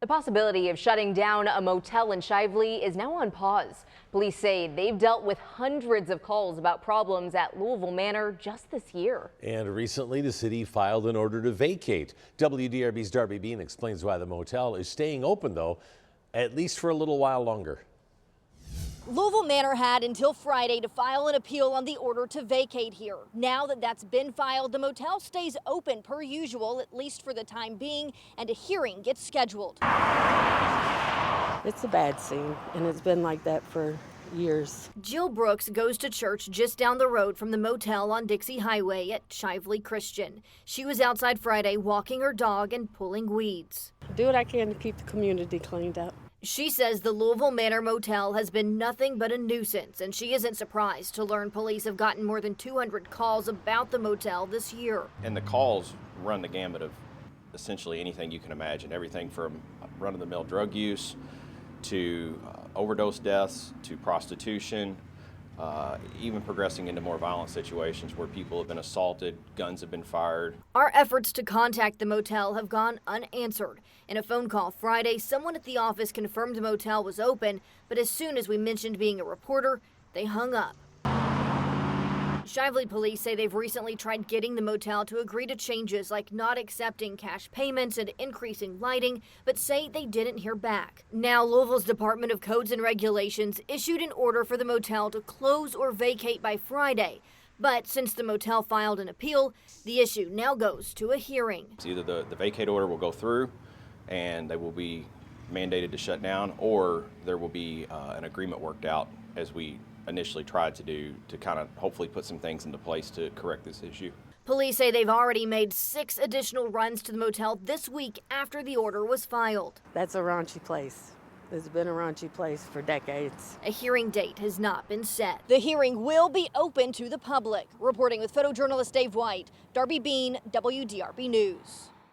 The possibility of shutting down a motel in Shively is now on pause. Police say they've dealt with hundreds of calls about problems at Louisville Manor just this year. And recently, the city filed an order to vacate. WDRB's Darby Bean explains why the motel is staying open, though, at least for a little while longer. Louisville Manor had until Friday to file an appeal on the order to vacate here. Now that that's been filed, the motel stays open per usual, at least for the time being, and a hearing gets scheduled. It's a bad scene, and it's been like that for years. Jill Brooks goes to church just down the road from the motel on Dixie Highway at Shively Christian. She was outside Friday walking her dog and pulling weeds. Do what I can to keep the community cleaned up. She says the Louisville Manor Motel has been nothing but a nuisance, and she isn't surprised to learn police have gotten more than 200 calls about the motel this year. And the calls run the gamut of essentially anything you can imagine, everything from run-of-the-mill drug use to overdose deaths to prostitution, even progressing into more violent situations where people have been assaulted, guns have been fired. Our efforts to contact the motel have gone unanswered. In a phone call Friday, someone at the office confirmed the motel was open, but as soon as we mentioned being a reporter, they hung up. Shively police say they've recently tried getting the motel to agree to changes like not accepting cash payments and increasing lighting, but say they didn't hear back. Now, Louisville's Department of Codes and Regulations issued an order for the motel to close or vacate by Friday. But since the motel filed an appeal, the issue now goes to a hearing. It's either the vacate order will go through and they will be mandated to shut down, or there will be an agreement worked out as we initially tried to do to kind of hopefully put some things into place to correct this issue. Police say they've already made 6 additional runs to the motel this week after the order was filed. That's a raunchy place. It's been a raunchy place for decades. A hearing date has not been set. The hearing will be open to the public. Reporting with photojournalist Dave White, Darby Bean, WDRB News.